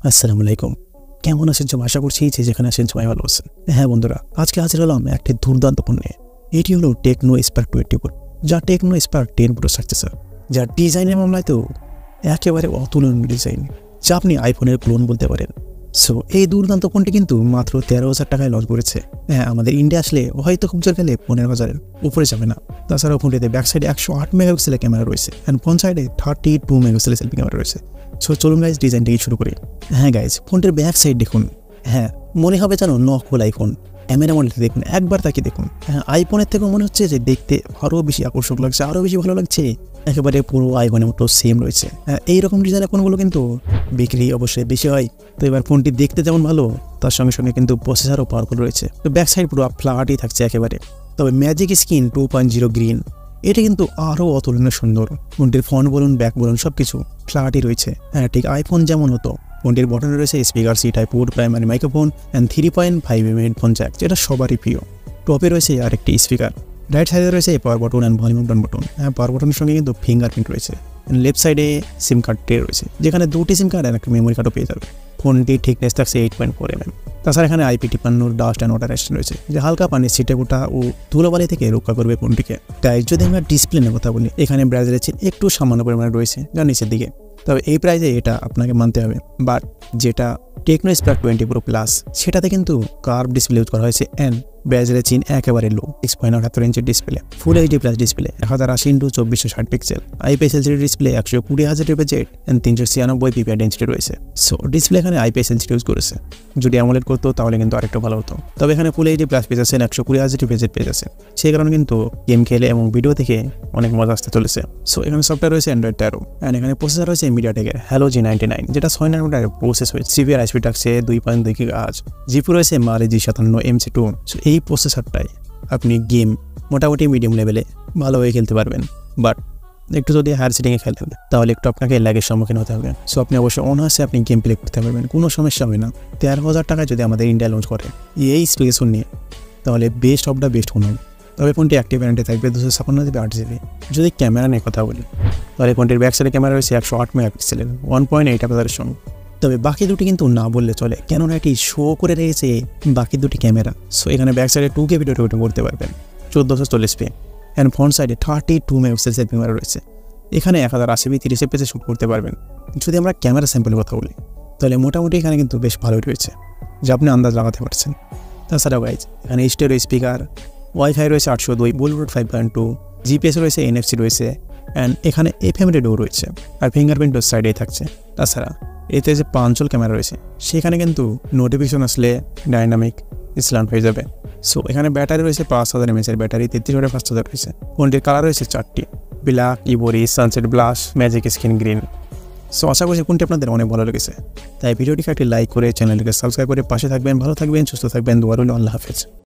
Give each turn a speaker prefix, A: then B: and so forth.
A: আসসালামু আলাইকুম। কেমন আছেন সবাই? আশা করছি যে যেখানে আছেন সবাই ভালো আছেন। হ্যাঁ বন্ধুরা, আজকে হাজির হলাম একটি দুর্দান্ত পণ্য নিয়ে। এটি হলো টেকনো স্পার্ক 24, যা টেকনো স্পার্ক 10 প্রো সাকসেসর, যা ডিজাইনের মামলায় তো একেবারে অতুলনীয় ডিজাইন, যা আপনি আইফোনের ক্লোন বলতে পারেন। সো এই দুর্দান্ত ফোনটি কিন্তু মাত্র 13,000 টাকায় লঞ্চ করেছে। হ্যাঁ, আমাদের ইন্ডিয়া আসলে হয়তো খুব জোর গেলে 15,000-এর উপরে যাবে না। তাছাড়াও ফোনটিতে ব্যাক সাইডে 108 মেগাপিক্সেলের ক্যামেরা রয়েছে অ্যান্ড ফ্রন্ট সাইডে 32 মেগাপিক্সেলের সেলফি ক্যামেরা রয়েছে। সো চলুন গাইজ ডিজাইন থেকে শুরু করি। হ্যাঁ গাইজ, ফোনটির ব্যাক সাইড দেখুন। হ্যাঁ, মনে হবে যেন নকল আইফোন। ক্যামেরা মডেলটি দেখুন, একবার তাকে দেখুন। হ্যাঁ, আইফোনের থেকেও মনে হচ্ছে যে দেখতে আরও বেশি আকর্ষক লাগছে, আরও বেশি ভালো লাগছে। একেবারে পুরো আইফোনের মতো সেম রয়েছে। হ্যাঁ, এইরকম ডিজাইনের ফোনগুলো কিন্তু বিক্রি অবশ্যই বেশি হয়। তো এবার ফোনটি দেখতে যেমন ভালো, তার সঙ্গে সঙ্গে কিন্তু প্রসেসরও পাওয়ারফুল রয়েছে। তো ব্যাক সাইড পুরো ফ্ল্যাটই থাকছে একেবারে। তবে ম্যাজিক স্ক্রিন 2.0 গ্রিন, এটা কিন্তু আরও অতুলনীয় সুন্দর। ফোনটির ফ্রন্ট বলুন, ব্যাক বলুন, সব কিছু ফ্ল্যাটই রয়েছে। হ্যাঁ, ঠিক আইফোন যেমন হতো। ফোনটির বটনে রয়েছে speaker, C type port, primary microphone and 3.5mm headphone jack, যেটা সবারই প্রিয়। টপে রয়েছে আরেকটি স্পিকার। রাইট সাইডে রয়েছে power button and volume down button. হ্যাঁ, পাওয়ার বাটনের সঙ্গে কিন্তু ফিঙ্গারপ্রিন্ট রয়েছে। লেফট সাইডে সিম কার্ড ট্রে রয়েছে, যেখানে 2টি সিম কার্ড আর একটা মেমোরি কার্ডও পেয়ে যাবে। ফোনটির থিকনেস থাকছে 8.4mm। তাছাড়া এখানে IP53 dust and water resistant রয়েছে, যে হালকা পানির ছিটে গোটা ও ধুলোবালি থেকে রক্ষা করবে ফোনটিকে। তাই যদি আমরা ডিসপ্লে নিয়ে কথা বলি, এখানে ব্রাইজের একটু সামান্য পরিমাণে রয়েছে, যা নিচের দিকে। তবে এই প্রাইজে এটা আপনাকে মানতে হবে। বাট যেটা টেকনো স্পার্ক 20 প্রো প্লাস, সেটাতে কিন্তু কার্ভ ডিসপ্লে ইউজ করা হয়েছে অ্যান্ড ব্রাইজের চিন একেবারে লো। 6.78 ইঞ্চের display, full HD plus display, 1080x2460 pixel, IPS LCD display, 120,000 refresh and 396 ppi density রয়েছে। সো ডিসপ্লে এখানে IPS LCD ইউজ করেছে। যদি অ্যামোলেড করতো তাহলে কিন্তু আরেকটু ভালো হতো। তবে এখানে ফুল এইচডি প্লাস পেজ আছে, 120,000 রিফ্রেশ পেজ আছে। সেই কারণে কিন্তু গেম খেলে এবং ভিডিও থেকে অনেক মজা আসতে চলেছে। সো এখানে সফটওয়্যার রয়েছে অ্যান্ড্রয়েড 13 অ্যান্ড এখানে প্রসেসর রয়েছে মিডিয়াটেকের হ্যালো G99, যেটা 6 ন্যানোমিটারের প্রসেস হয়েছে। সিপিআর হাই স্পিড থাকছে 2.2 GHz। জিপি রয়েছে মারে G57 MC2। সো এই প্রসেসরটাই আপনি গেম মোটামুটি মিডিয়াম লেভেলে ভালোভাবে খেলতে পারবেন। বাট একটু যদি হায়ার সেটিংয়ে খেলেন তাহলে একটু আপনাকে ল্যাগের সম্মুখীন হতে হবে। সো আপনি অবশ্যই অনায়াসে আপনি গেম প্লে করতে পারবেন, কোনো সমস্যা হবে না। 13,000 টাকায় যদি আমাদের ইন্ডিয়া লঞ্চ করে এই স্পেসিফিকেশন নিয়ে, তাহলে best of the best phone হবে। তবে ফোনটি অ্যাক্টিভ ওয়ারেন্টি থাকবে 256GB 8GB। যদি ক্যামেরা নিয়ে কথা বলি, তাহলে ফোনটির ব্যাক সাইডে ক্যামেরা রয়েছে 108 মেগাপিক্সেলের 1.8 আপারচারের সঙ্গে। তবে বাকি দুটি কিন্তু না বললে চলে, কেননা এটি শো করে রয়েছে বাকি দুটি ক্যামেরা। সো এখানে ব্যাক সাইডে 2K ভিডিও রেকর্ডিং করতে পারবেন 1440p অ্যান্ড ফ্রন্ট সাইডে 32 মেগাপিক্সেল সেলফি ক্যামেরা রয়েছে। এখানে 1080p 30fps শ্যুট করতে পারবেন। যদি আমরা ক্যামেরা স্যাম্পলের কথা বলি, তাহলে মোটামুটি এখানে কিন্তু বেশ ভালোই রয়েছে, যা আপনি আন্দাজ লাগাতে পারছেন। তাছাড়াও গাইজ এখানে স্টেরিও স্পিকার, ওয়াইফাই রয়েছে 802, ব্লুটুথ 5.2, GPS রয়েছে, NFC রয়েছে অ্যান্ড এখানে FM রেডিও রয়েছে আর ফিঙ্গারপ্রিন্টও সাইডেই থাকছে। তাছাড়া এতে যে পাঞ্চল ক্যামেরা রয়েছে, সেখানে কিন্তু নোটিফিকেশন আসলে ডাইনামিক স্ল্যান্ট হয়ে যাবে। সো এখানে ব্যাটারি রয়েছে 5000 mAh এর ব্যাটারি, 33 5000 রয়েছে। ফোনটির কালার রয়েছে 4টি, black, ivory, sunset blush, magic skin green. So আশা করছি কোনটি আপনাদের অনেক ভালো লেগেছে। তাই ভিডিওটিকে একটি লাইক করে চ্যানেলটিকে সাবস্ক্রাইব করে পাশে থাকবেন। ভালো থাকবেন, সুস্থ থাকবেন, দোয়া রইল। আল্লাহ হাফেজ।